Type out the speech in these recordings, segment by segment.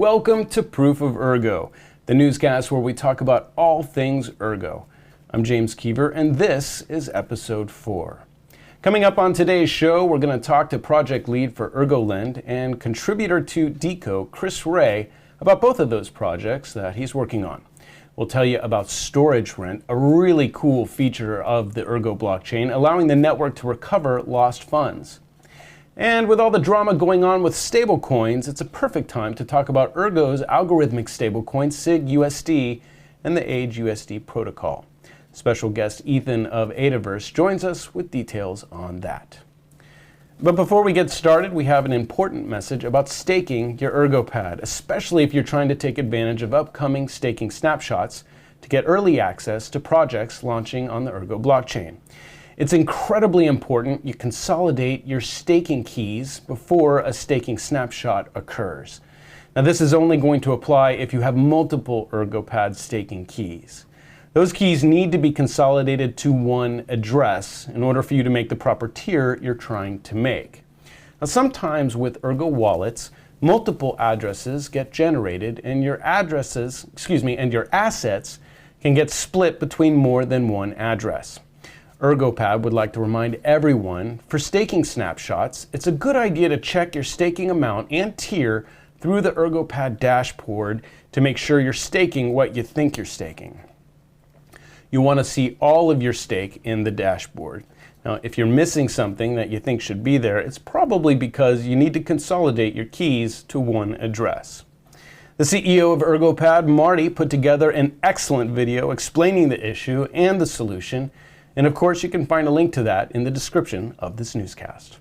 Welcome to Proof of Ergo, the newscast where we talk about all things Ergo. I'm James Kever, and this is episode 4. Coming up on today's show, we're going to talk to project lead for Ergolend and contributor to DeCo, Chris Ray, about both of those projects that he's working on. We'll tell you about Storage Rent, a really cool feature of the Ergo blockchain, allowing the network to recover lost funds. And with all the drama going on with stablecoins, it's a perfect time to talk about Ergo's algorithmic stablecoin SigUSD and the AgeUSD protocol. Special guest Ethan of Adaverse joins us with details on that. But before we get started, we have an important message about staking your Ergopad, especially if you're trying to take advantage of upcoming staking snapshots to get early access to projects launching on the Ergo blockchain. It's incredibly important you consolidate your staking keys before a staking snapshot occurs. Now, this is only going to apply if you have multiple Ergopad staking keys. Those keys need to be consolidated to one address in order for you to make the proper tier you're trying to make. Now, sometimes with Ergo wallets, multiple addresses get generated and your assets can get split between more than one address. Ergopad would like to remind everyone, for staking snapshots, it's a good idea to check your staking amount and tier through the Ergopad dashboard to make sure you're staking what you think you're staking. You want to see all of your stake in the dashboard. Now, if you're missing something that you think should be there, it's probably because you need to consolidate your keys to one address. The CEO of Ergopad, Marty, put together an excellent video explaining the issue and the solution. And of course, you can find a link to that in the description of this newscast.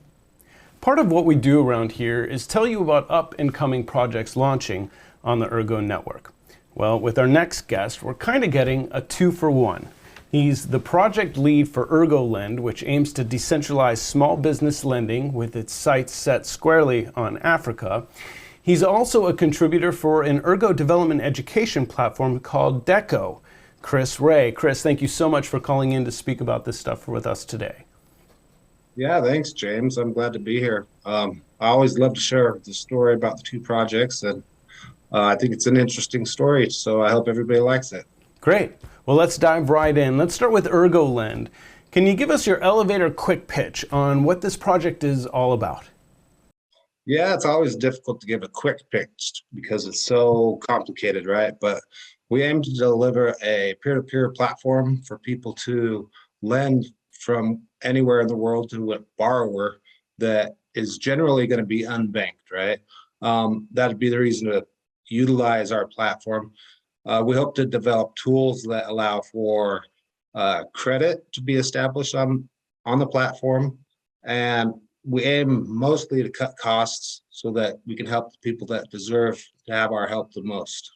Part of what we do around here is tell you about up-and-coming projects launching on the Ergo network. Well, with our next guest, we're kind of getting a 2-for-1. He's the project lead for Ergolend, which aims to decentralize small business lending with its sights set squarely on Africa. He's also a contributor for an Ergo development education platform called DeCo. Chris Ray. Chris, thank you so much for calling in to speak about this stuff with us today. Yeah, thanks, James. I'm glad to be here. I always love to share the story about the two projects, and I think it's an interesting story, so I hope everybody likes it. Great. Well, let's dive right in. Let's start with Ergolend. Can you give us your elevator quick pitch on what this project is all about? Yeah, it's always difficult to give a quick pitch because it's so complicated, right? But we aim to deliver a peer-to-peer platform for people to lend from anywhere in the world to a borrower that is generally going to be unbanked, right? That'd be the reason to utilize our platform. We hope to develop tools that allow for credit to be established on the platform. And we aim mostly to cut costs so that we can help the people that deserve to have our help the most.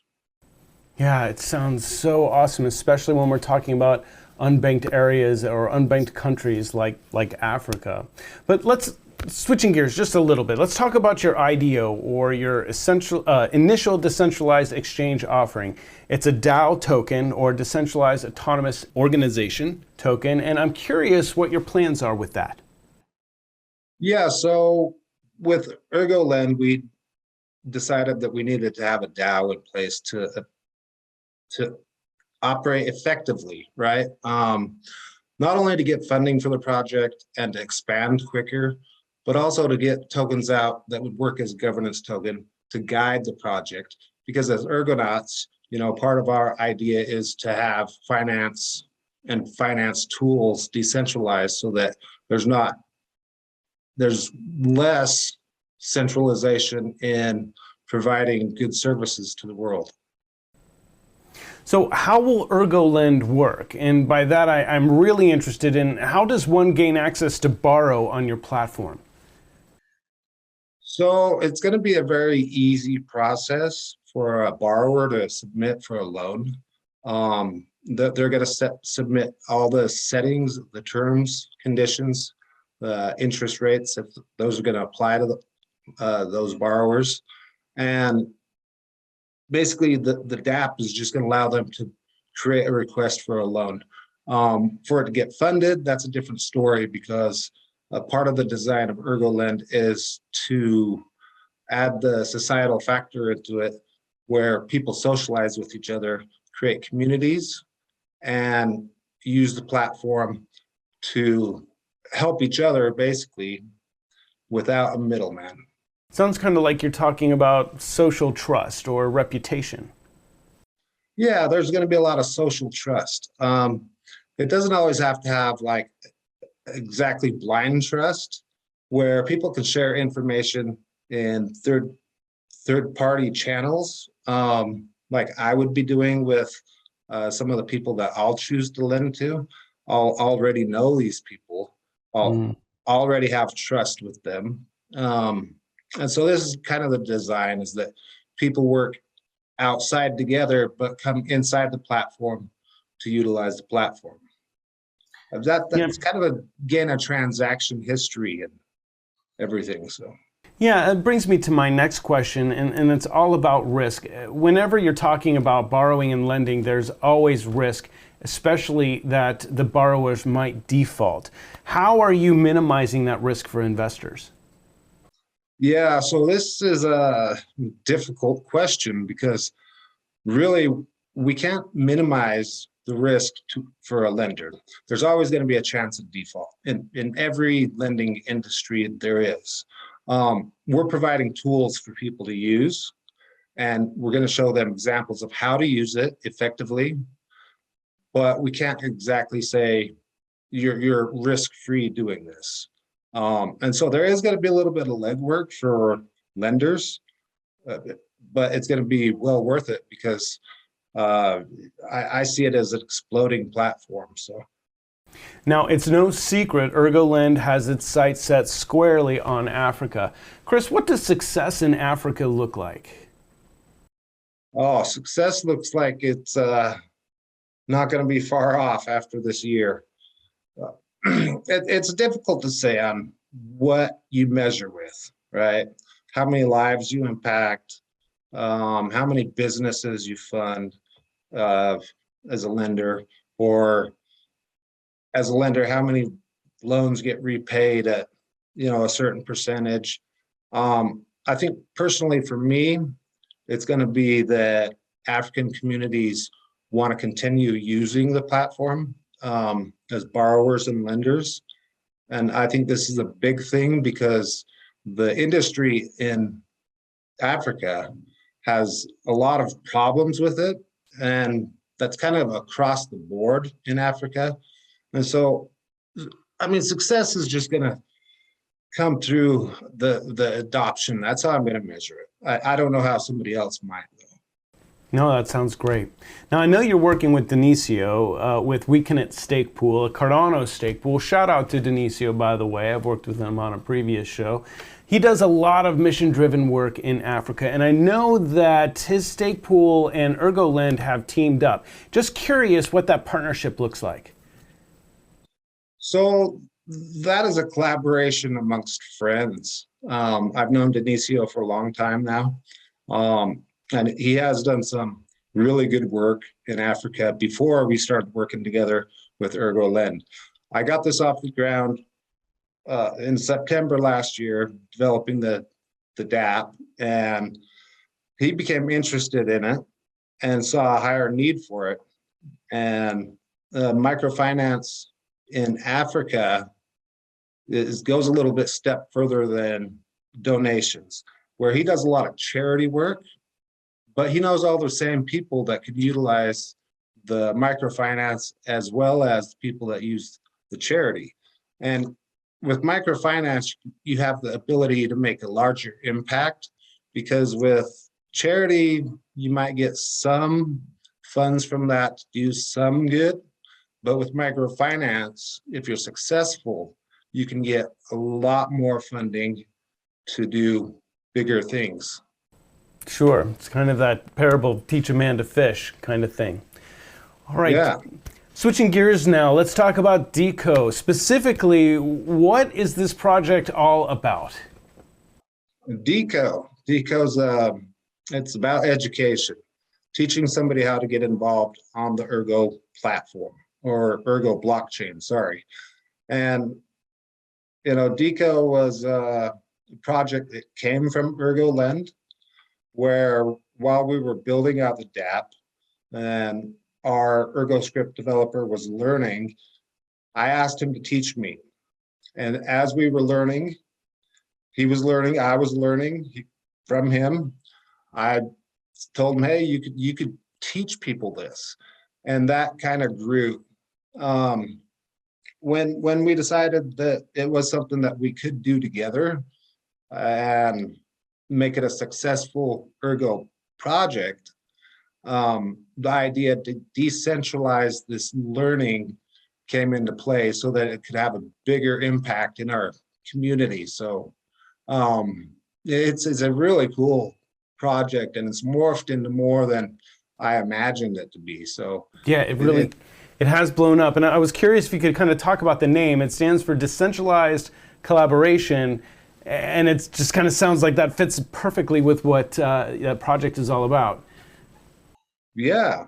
Yeah, it sounds so awesome, especially when we're talking about unbanked areas or unbanked countries like Africa. But switching gears just a little bit, let's talk about your IDO, or your initial decentralized exchange offering. It's a DAO token, or Decentralized Autonomous Organization token, and I'm curious what your plans are with that. Yeah, so with Ergolend, we decided that we needed to have a DAO in place to operate effectively, right? Not only to get funding for the project and to expand quicker, but also to get tokens out that would work as a governance token to guide the project. Because as Ergonauts, part of our idea is to have finance tools decentralized so that there's less centralization in providing good services to the world. So how will Ergolend work? And by that, I'm really interested in how does one gain access to borrow on your platform? So it's going to be a very easy process for a borrower to submit for a loan. They're going to submit all the settings, the terms, conditions, the interest rates, if those are going to apply to those borrowers. And basically, the DApp is just going to allow them to create a request for a loan. For it to get funded, that's a different story, because part of the design of Ergolend is to add the societal factor into it where people socialize with each other, create communities, and use the platform to help each other basically without a middleman. Sounds kind of like you're talking about social trust or reputation. Yeah, there's going to be a lot of social trust. It doesn't always have to have like exactly blind trust, where people can share information in third party channels, like I would be doing with some of the people that I'll choose to lend to. I'll already know these people. I'll already have trust with them. And so this is kind of the design, is that people work outside together, but come inside the platform to utilize the platform. That's kind of again a transaction history and everything. So yeah, it brings me to my next question, and it's all about risk. Whenever you're talking about borrowing and lending, there's always risk, especially that the borrowers might default. How are you minimizing that risk for investors? yeah, so this is a difficult question because really we can't minimize the risk for a lender. There's always going to be a chance of default in every lending industry there is. We're providing tools for people to use, and we're going to show them examples of how to use it effectively, but we can't exactly say you're risk-free doing this. And so there is going to be a little bit of legwork for lenders, but it's going to be well worth it because I see it as an exploding platform. So now, it's no secret Ergolend has its sights set squarely on Africa. Chris, what does success in Africa look like? Oh, success looks like it's not going to be far off after this year. It's difficult to say on what you measure with, right? How many lives you impact, how many businesses you fund as a lender, or as a lender, how many loans get repaid at a certain percentage. I think personally for me, it's going to be that African communities want to continue using the platform as borrowers and lenders. And I think this is a big thing because the industry in Africa has a lot of problems with it. And that's kind of across the board in Africa. And so, I mean, success is just going to come through the adoption. That's how I'm going to measure it. I don't know how somebody else might, though. No, that sounds great. Now, I know you're working with Denisio with WEQNT Stake Pool, a Cardano stake pool. Shout out to Denisio, by the way. I've worked with him on a previous show. He does a lot of mission-driven work in Africa, and I know that his stake pool and Ergolend have teamed up. Just curious what that partnership looks like. So that is a collaboration amongst friends. I've known Denisio for a long time now. And he has done some really good work in Africa before we started working together with Ergolend. I got this off the ground in September last year, developing the DApp, and he became interested in it and saw a higher need for it. And microfinance in Africa goes a little bit step further than donations, where he does a lot of charity work, but he knows all the same people that could utilize the microfinance as well as people that use the charity. And with microfinance, you have the ability to make a larger impact, because with charity, you might get some funds from that to do some good. But with microfinance, if you're successful, you can get a lot more funding to do bigger things. Sure, it's kind of that parable, teach a man to fish kind of thing. All right, Yeah. Switching gears now, let's talk about DeCo. Specifically, what is this project all about? DeCo's it's about education, teaching somebody how to get involved on the Ergo platform, or Ergo blockchain, sorry. And DeCo was a project that came from Ergolend, where while we were building out the DApp and our ErgoScript developer was learning, I asked him to teach me. And as we were learning, he was learning, I was learning from him. I told him, hey, you could teach people this. And that kind of grew. When we decided that it was something that we could do together and make it a successful Ergo project, the idea to decentralize this learning came into play so that it could have a bigger impact in our community. So it's a really cool project, and it's morphed into more than I imagined it to be. So yeah, it has blown up. And I was curious if you could kind of talk about the name. It stands for Decentralized Collaboration, and it just kind of sounds like that fits perfectly with what that project is all about. Yeah,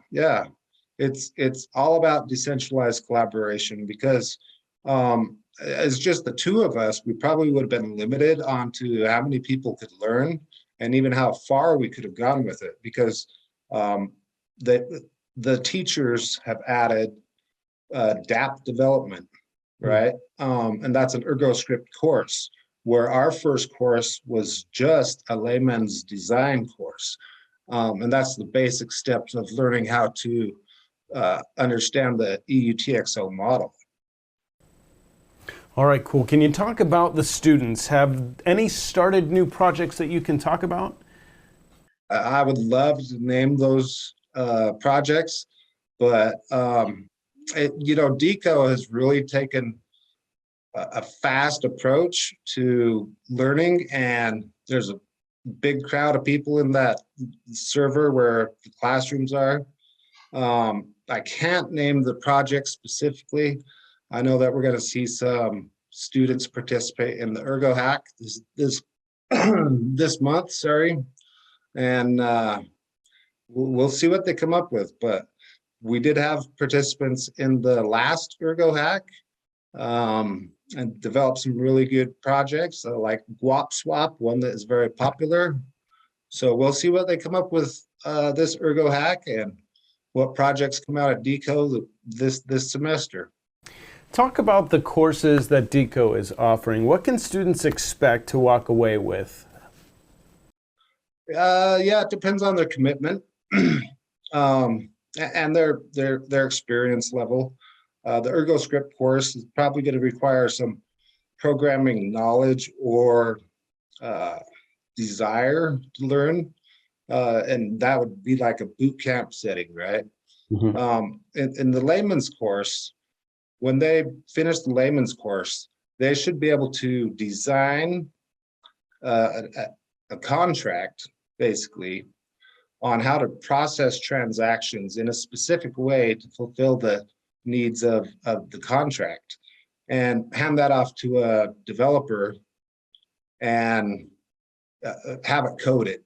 it's all about decentralized collaboration, because as just the two of us, we probably would have been limited onto how many people could learn and even how far we could have gone with it, because the teachers have added DApp development, right? And that's an ErgoScript course, where our first course was just a layman's design course. And that's the basic steps of learning how to understand the EUTXO model. All right, cool. Can you talk about the students? Have any started new projects that you can talk about? I would love to name those projects, but DeCo has really taken a fast approach to learning, and there's a big crowd of people in that server where the classrooms are. I can't name the project specifically. I know that we're going to see some students participate in the Ergo Hack this month, and we'll see what they come up with. But we did have participants in the last Ergo Hack and developed some really good projects, like Guap Swap, one that is very popular. So we'll see what they come up with this Ergo Hack and what projects come out of DeCo this semester. Talk about the courses that DeCo is offering. What can students expect to walk away with? Yeah, it depends on their commitment and their experience level. The ErgoScript course is probably going to require some programming knowledge or desire to learn, and that would be like a boot camp setting, right? In the layman's course, when they finish the layman's course, they should be able to design a contract, basically, on how to process transactions in a specific way to fulfill the needs of the contract, and hand that off to a developer and have it coded.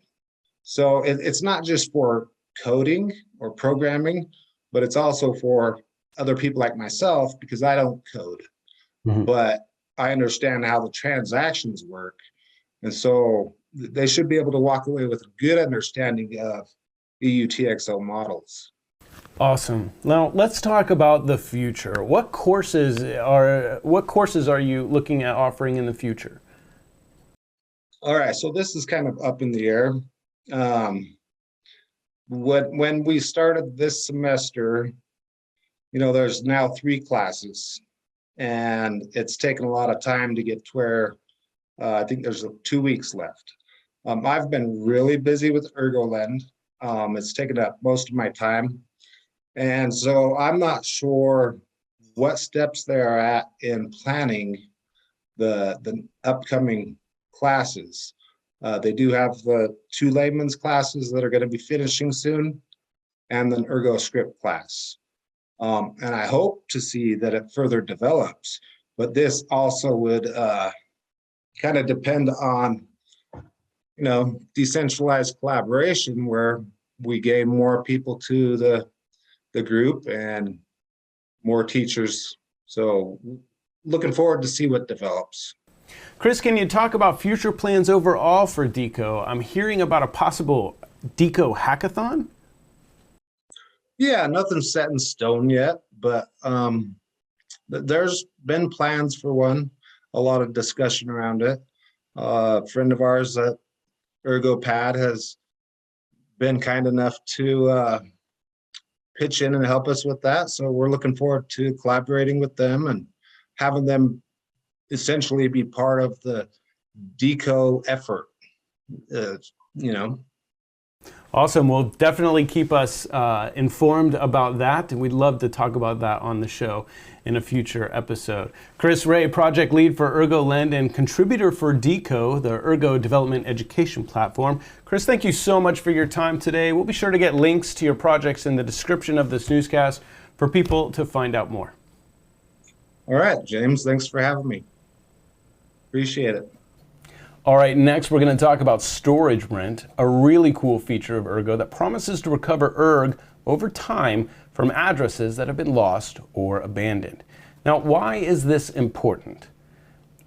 So it's not just for coding or programming, but it's also for other people like myself, because I don't code, but I understand how the transactions work. And so they should be able to walk away with a good understanding of EUTXO models. Awesome. Now let's talk about the future. What courses are you looking at offering in the future? All right, so this is kind of up in the air. When we started this semester, there's now 3 classes, and it's taken a lot of time to get to where I think there's 2 weeks left. I've been really busy with Ergolend. It's taken up most of my time. And so I'm not sure what steps they are at in planning the upcoming classes. They do have the 2 layman's classes that are going to be finishing soon, and an ErgoScript class. And I hope to see that it further develops, but this also would kind of depend on, decentralized collaboration, where we gain more people to the group and more teachers. So looking forward to see what develops. Chris, can you talk about future plans overall for DeCo? I'm hearing about a possible DeCo Hackathon? Yeah, nothing's set in stone yet, but there's been plans for one, a lot of discussion around it. A friend of ours at Ergopad has been kind enough to pitch in and help us with that. So we're looking forward to collaborating with them and having them essentially be part of the DeCo effort, Awesome. Well, definitely keep us informed about that, and we'd love to talk about that on the show in a future episode. Chris Ray, project lead for Ergolend and contributor for DeCo, the Ergo development education platform. Chris, thank you so much for your time today. We'll be sure to get links to your projects in the description of this newscast for people to find out more. All right, James, thanks for having me. Appreciate it. All right, next we're going to talk about storage rent, a really cool feature of Ergo that promises to recover ERG over time from addresses that have been lost or abandoned. Now, why is this important?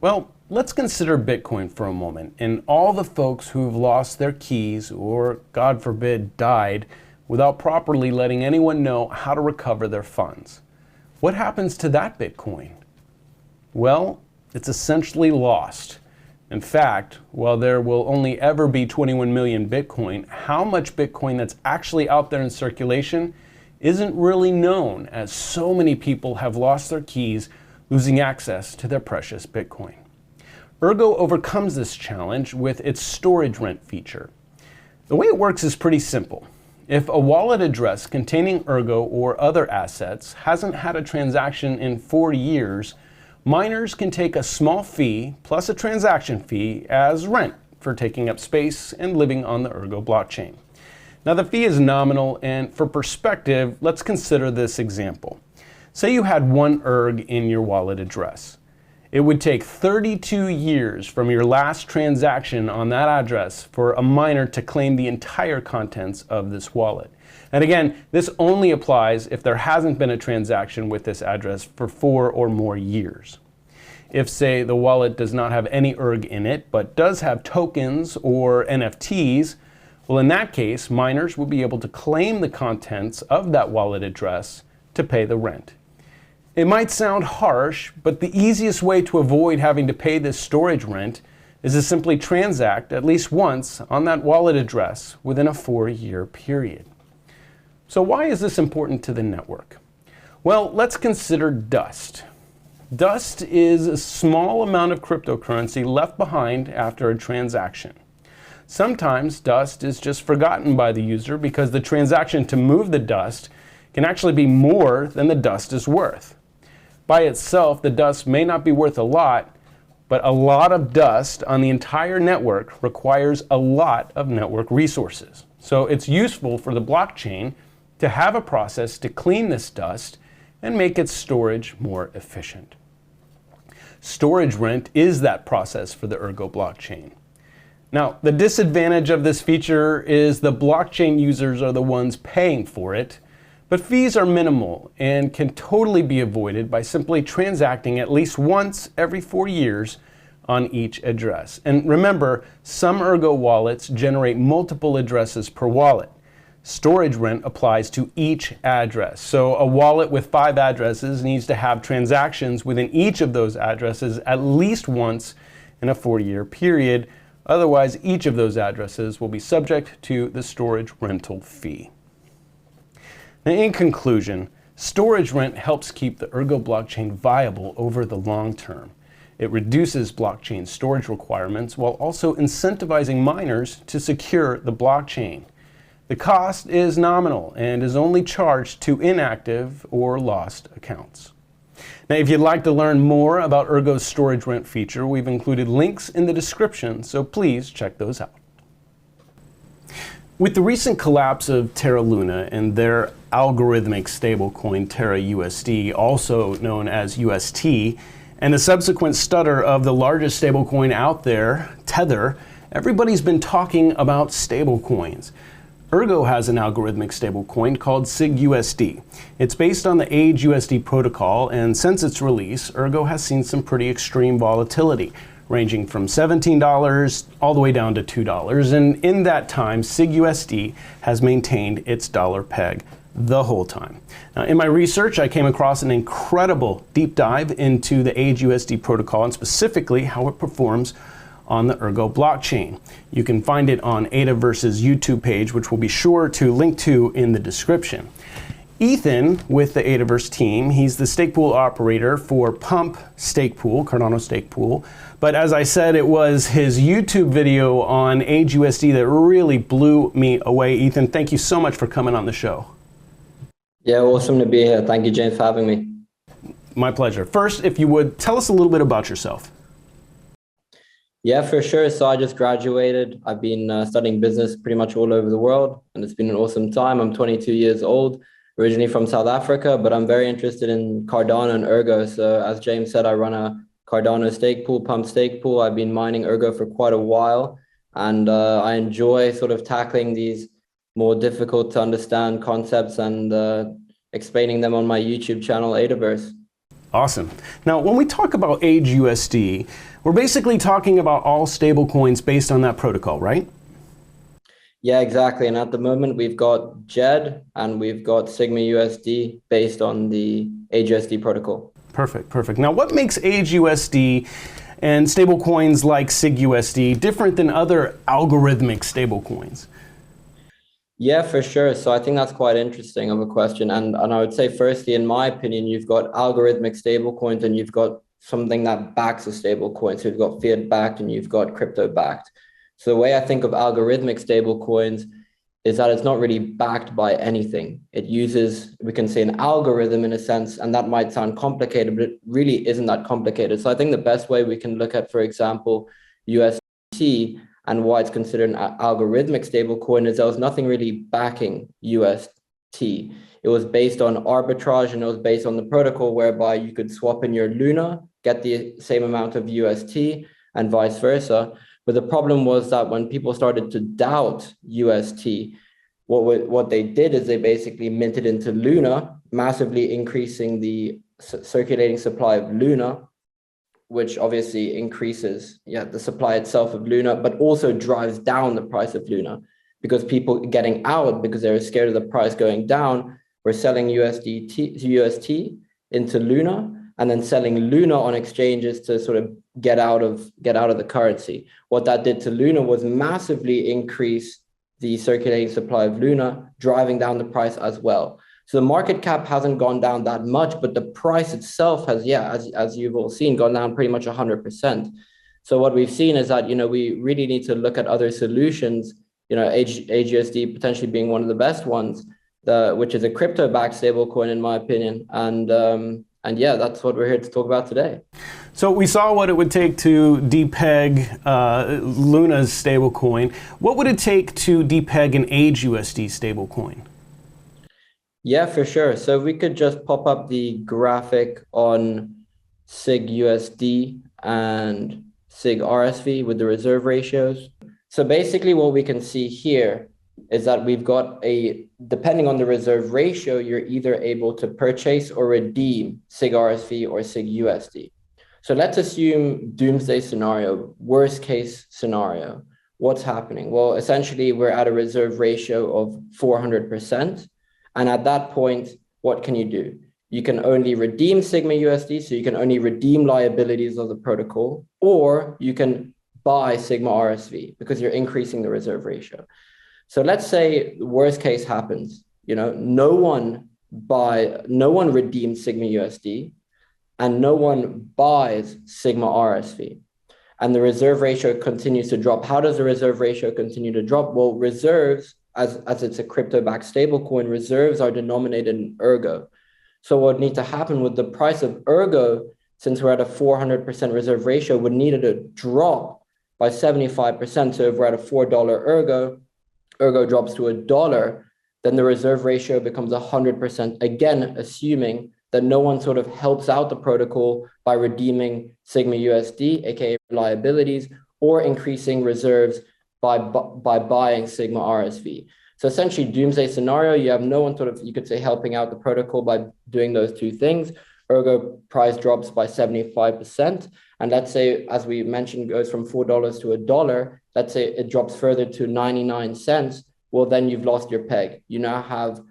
Well, let's consider Bitcoin for a moment and all the folks who've lost their keys or, God forbid, died without properly letting anyone know how to recover their funds. What happens to that Bitcoin? Well, it's essentially lost. In fact, while there will only ever be 21 million Bitcoin, how much Bitcoin that's actually out there in circulation isn't really known, as so many people have lost their keys, losing access to their precious Bitcoin. Ergo overcomes this challenge with its storage rent feature. The way it works is pretty simple. If a wallet address containing Ergo or other assets hasn't had a transaction in 4 years, miners can take a small fee plus a transaction fee as rent for taking up space and living on the Ergo blockchain. Now the fee is nominal, and for perspective, let's consider this example. Say you had 1 ERG in your wallet address. It would take 32 years from your last transaction on that address for a miner to claim the entire contents of this wallet. And again, this only applies if there hasn't been a transaction with this address for 4 or more years. If, say, the wallet does not have any ERG in it, but does have tokens or NFTs, well, in that case, miners will be able to claim the contents of that wallet address to pay the rent. It might sound harsh, but the easiest way to avoid having to pay this storage rent is to simply transact at least once on that wallet address within a 4-year period. So why is this important to the network? Well, let's consider dust. Dust is a small amount of cryptocurrency left behind after a transaction. Sometimes dust is just forgotten by the user because the transaction to move the dust can actually be more than the dust is worth. By itself, the dust may not be worth a lot, but a lot of dust on the entire network requires a lot of network resources. So it's useful for the blockchain to have a process to clean this dust and make its storage more efficient. Storage rent is that process for the Ergo blockchain. Now, the disadvantage of this feature is the blockchain users are the ones paying for it, but fees are minimal and can totally be avoided by simply transacting at least once every 4 years on each address. And remember, some Ergo wallets generate multiple addresses per wallet. Storage rent applies to each address. So a wallet with 5 addresses needs to have transactions within each of those addresses at least once in a 4-year period. Otherwise, each of those addresses will be subject to the storage rental fee. Now, in conclusion, storage rent helps keep the Ergo blockchain viable over the long term. It reduces blockchain storage requirements while also incentivizing miners to secure the blockchain. The cost is nominal and is only charged to inactive or lost accounts. Now, if you'd like to learn more about Ergo's storage rent feature, we've included links in the description, so please check those out. With the recent collapse of Terra Luna and their algorithmic stablecoin Terra USD, also known as UST, and the subsequent stutter of the largest stablecoin out there, Tether, everybody's been talking about stablecoins. Ergo has an algorithmic stablecoin called SigUSD. It's based on the AgeUSD protocol, and since its release, Ergo has seen some pretty extreme volatility. ranging from $17 all the way down to $2. And in that time, SigUSD has maintained its dollar peg the whole time. Now, in my research, I came across an incredible deep dive into the AgeUSD protocol and specifically how it performs on the Ergo blockchain. You can find it on Adaverse's YouTube page, which we'll be sure to link to in the description. Ethan, with the Adaverse team, he's the stake pool operator for Pump Stake Pool, Cardano Stake Pool. But as I said, it was his YouTube video on AgeUSD that really blew me away. Ethan, thank you so much for coming on the show. Yeah, awesome to be here. Thank you, James, for having me. My pleasure. First, if you would, tell us a little bit about yourself. Yeah, for sure. So I just graduated. I've been studying business pretty much all over the world, and it's been an awesome time. I'm 22 years old, originally from South Africa, but I'm very interested in Cardano and Ergo. So as James said, I run a Cardano stake pool, Pump Stake Pool. I've been mining Ergo for quite a while, and I enjoy sort of tackling these more difficult to understand concepts and explaining them on my YouTube channel, Adaverse. Awesome. Now, when we talk about AgeUSD, we're basically talking about all stablecoins based on that protocol, right? Yeah, exactly. And at the moment, we've got DJED and we've got SigUSD based on the AgeUSD protocol. Perfect, perfect. Now, what makes AgeUSD and stablecoins like SigUSD different than other algorithmic stablecoins? Yeah, for sure. So I think that's quite interesting of a question. And I would say, firstly, in my opinion, you've got algorithmic stablecoins and you've got something that backs a stablecoin. So you've got fiat backed and you've got crypto backed. So the way I think of algorithmic stablecoins is that it's not really backed by anything. It uses, we can say, an algorithm in a sense, and that might sound complicated, but it really isn't that complicated. So I think the best way we can look at, for example, UST and why it's considered an algorithmic stablecoin is there was nothing really backing UST. It was based on arbitrage and it was based on the protocol whereby you could swap in your Luna, get the same amount of UST and vice versa. But the problem was that when people started to doubt UST, what they did is they basically minted into Luna, massively increasing the circulating supply of Luna, which obviously increases the supply itself of Luna, but also drives down the price of Luna because people getting out because they're scared of the price going down were selling UST into Luna and then selling Luna on exchanges to sort of get out of the currency. What that did to Luna was massively increase the circulating supply of Luna, driving down the price as well. So the market cap hasn't gone down that much, but the price itself has, as you've all seen, gone down pretty much 100%. So what we've seen is that, we really need to look at other solutions, AgeUSD potentially being one of the best ones, which is a crypto-backed stablecoin, in my opinion. And yeah, that's what we're here to talk about today. So we saw what it would take to depeg Luna's stablecoin. What would it take to depeg an AgeUSD stablecoin? Yeah, for sure. So we could just pop up the graphic on SigUSD and SigRSV with the reserve ratios. So basically what we can see here is that we've got depending on the reserve ratio, you're either able to purchase or redeem SigRSV or SigUSD. So let's assume doomsday scenario, worst case scenario. What's happening? Well, essentially we're at a reserve ratio of 400%. And at that point, what can you do? You can only redeem SigUSD, so you can only redeem liabilities of the protocol, or you can buy SigRSV because you're increasing the reserve ratio. So let's say the worst case happens, no one redeems SigUSD and no one buys SigRSV. And the reserve ratio continues to drop. How does the reserve ratio continue to drop? Well, reserves, as it's a crypto-backed stablecoin, reserves are denominated in Ergo. So what would need to happen with the price of Ergo, since we're at a 400% reserve ratio, would need it to drop by 75%. So if we're at a $4 Ergo drops to $1, then the reserve ratio becomes 100%, again, assuming that no one sort of helps out the protocol by redeeming SigUSD, aka liabilities, or increasing reserves by buying SigRSV. So essentially, doomsday scenario, you have no one sort of, you could say, helping out the protocol by doing those two things. Ergo price drops by 75%. and let's say, as we mentioned, goes from $4 to $1, let's say it drops further to 99 cents, well, then you've lost your peg. You now have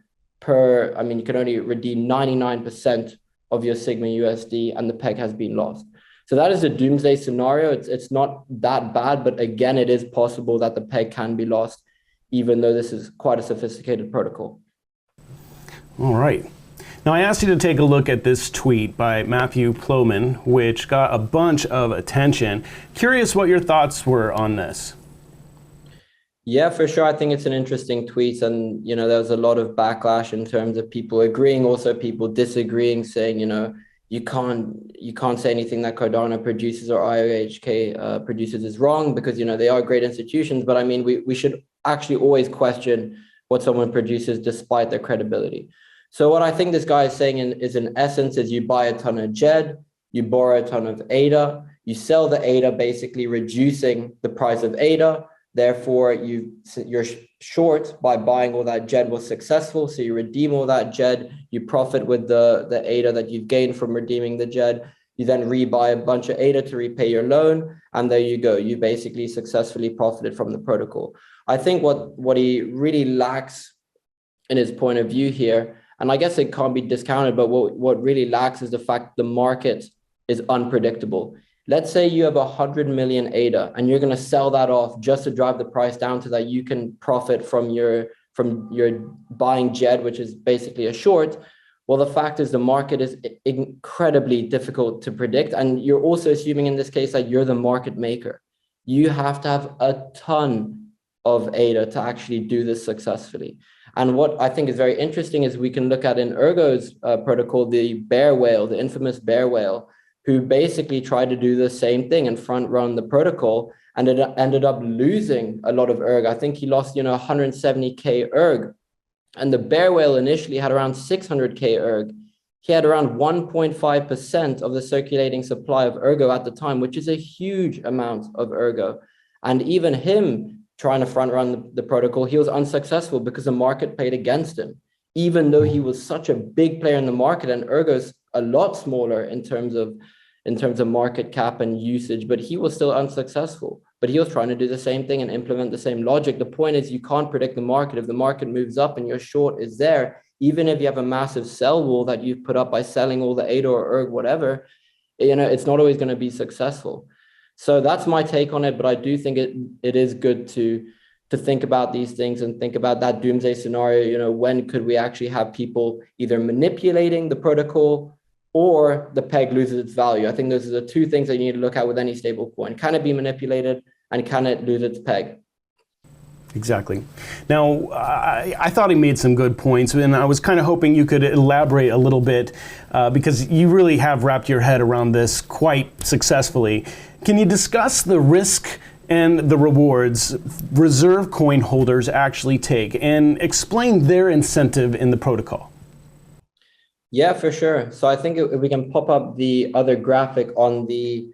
you can only redeem 99% of your Sigma USD, and the peg has been lost. So that is a doomsday scenario. It's not that bad, but again, it is possible that the peg can be lost, even though this is quite a sophisticated protocol. All right. Now, I asked you to take a look at this tweet by Matthew Polmin, which got a bunch of attention. Curious what your thoughts were on this. Yeah, for sure. I think it's an interesting tweet, and there was a lot of backlash in terms of people agreeing, also people disagreeing, saying you can't say anything that Cardano produces or IOHK produces is wrong, because they are great institutions. But I mean, we should actually always question what someone produces despite their credibility. So what I think this guy is saying is in essence is you buy a ton of JED, you borrow a ton of ADA, you sell the ADA, basically reducing the price of ADA. Therefore, you're short by buying all that JED was successful. So you redeem all that JED, you profit with the ADA that you've gained from redeeming the JED. You then rebuy a bunch of ADA to repay your loan. And there you go. You basically successfully profited from the protocol. I think what he really lacks in his point of view here, and I guess it can't be discounted, but what really lacks is the fact the market is unpredictable. Let's say you have 100 million ADA and you're going to sell that off just to drive the price down so that you can profit from your buying JED, which is basically a short. Well, the fact is the market is incredibly difficult to predict. And you're also assuming in this case that you're the market maker. You have to have a ton of ADA to actually do this successfully. And what I think is very interesting is we can look at in Ergo's protocol, the bear whale, the infamous bear whale, who basically tried to do the same thing and front run the protocol, and it ended up losing a lot of ERG. I think he lost 170K ERG, and the bear whale initially had around 600K ERG. He had around 1.5% of the circulating supply of Ergo at the time, which is a huge amount of Ergo. And even him trying to front run the protocol, he was unsuccessful because the market played against him, even though he was such a big player in the market, and Ergo's a lot smaller in terms of market cap and usage, but he was still unsuccessful. But he was trying to do the same thing and implement the same logic. The point is, you can't predict the market. If the market moves up and your short is there, even if you have a massive sell wall that you've put up by selling all the ADA or ERG, whatever, it's not always going to be successful. So that's my take on it. But I do think it is good to think about these things and think about that doomsday scenario. When could we actually have people either manipulating the protocol or the peg loses its value? I think those are the two things that you need to look at with any stable coin. Can it be manipulated, and can it lose its peg? Exactly. Now, I thought he made some good points, and I was kind of hoping you could elaborate a little bit because you really have wrapped your head around this quite successfully. Can you discuss the risk and the rewards reserve coin holders actually take, and explain their incentive in the protocol? Yeah, for sure. So I think if we can pop up the other graphic on the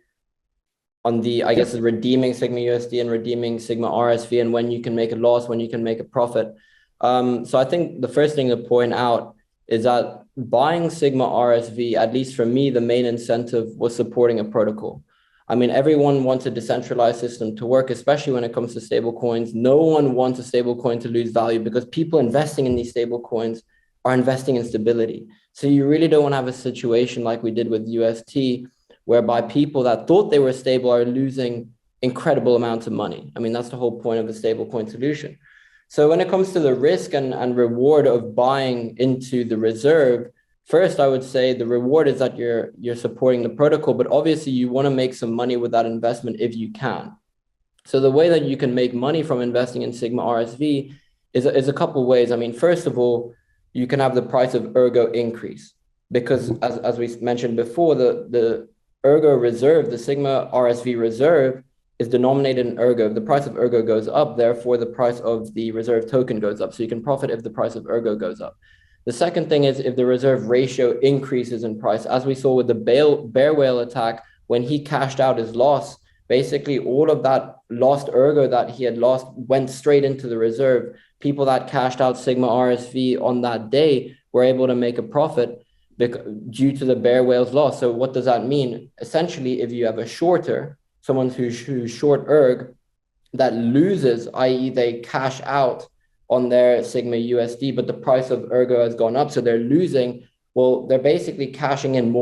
I guess the redeeming Sigma USD and redeeming Sigma RSV, and when you can make a loss, when you can make a profit. So I think the first thing to point out is that buying Sigma RSV, at least for me, the main incentive was supporting a protocol. I mean, everyone wants a decentralized system to work, especially when it comes to stable coins. No one wants a stable coin to lose value, because people investing in these stable coins are investing in stability. So you really don't want to have a situation like we did with UST, whereby people that thought they were stable are losing incredible amounts of money. I mean, that's the whole point of the stablecoin solution. So when it comes to the risk and reward of buying into the reserve, first, I would say the reward is that you're supporting the protocol, but obviously you want to make some money with that investment if you can. So the way that you can make money from investing in Sigma RSV is a couple of ways. I mean, first of all, you can have the price of Ergo increase, because as we mentioned before, the Ergo reserve, the Sigma RSV reserve, is denominated in Ergo. If the price of Ergo goes up, therefore the price of the reserve token goes up. So you can profit if the price of Ergo goes up. The second thing is if the reserve ratio increases in price, as we saw with the bear whale attack, when he cashed out his loss, basically all of that lost Ergo that he had lost went straight into the reserve. People that cashed out Sigma RSV on that day were able to make a profit. due to the bear whale's loss. So what does that mean? Essentially, if you have a shorter, someone who's short Erg, that loses, i.e. they cash out on their SigUSD, but the price of Ergo has gone up, so they're losing. Well, they're basically cashing in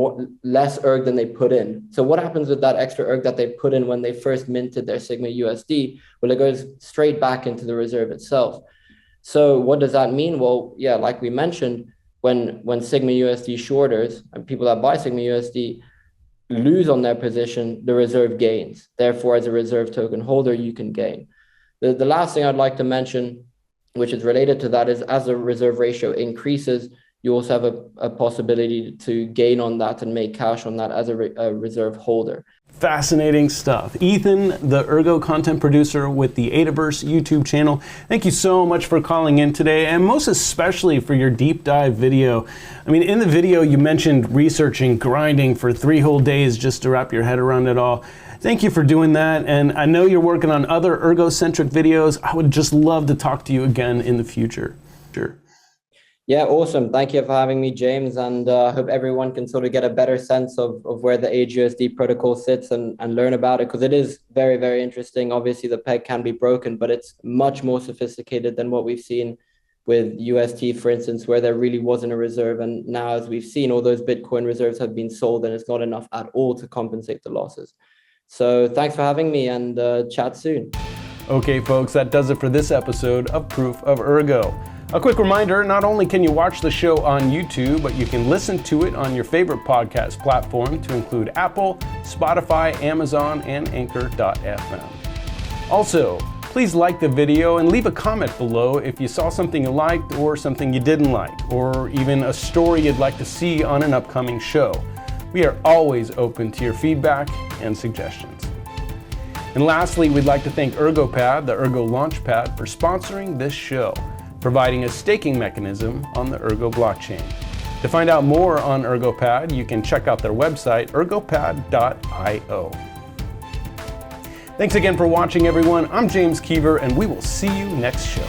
less Erg than they put in. So what happens with that extra Erg that they put in when they first minted their SigUSD? Well, it goes straight back into the reserve itself. So what does that mean? Well, yeah, like we mentioned, when SigUSD shorters and people that buy SigUSD lose on their position, the reserve gains. Therefore, as a reserve token holder, you can gain. The last thing I'd like to mention, which is related to that, is as the reserve ratio increases, you also have a possibility to gain on that and make cash on that as a reserve holder. Fascinating stuff. Ethan, the Ergo content producer with the Adaverse YouTube channel, thank you so much for calling in today, and most especially for your deep dive video. I mean, in the video you mentioned researching, grinding for 3 whole days just to wrap your head around it all. Thank you for doing that, and I know you're working on other Ergo-centric videos. I would just love to talk to you again in the future. Sure. Yeah, awesome. Thank you for having me, James. And I hope everyone can sort of get a better sense of where the AgeUSD protocol sits and learn about it, because it is very, very interesting. Obviously, the peg can be broken, but it's much more sophisticated than what we've seen with UST, for instance, where there really wasn't a reserve. And now, as we've seen, all those Bitcoin reserves have been sold, and it's not enough at all to compensate the losses. So thanks for having me, and chat soon. Okay, folks, that does it for this episode of Proof of Ergo. A quick reminder, not only can you watch the show on YouTube, but you can listen to it on your favorite podcast platform to include Apple, Spotify, Amazon, and Anchor.fm. Also, please like the video and leave a comment below if you saw something you liked or something you didn't like, or even a story you'd like to see on an upcoming show. We are always open to your feedback and suggestions. And lastly, we'd like to thank Ergopad, the Ergo Launchpad, for sponsoring this show, providing a staking mechanism on the Ergo blockchain. To find out more on Ergopad, you can check out their website, ergopad.io. Thanks again for watching, everyone. I'm James Kever, and we will see you next show.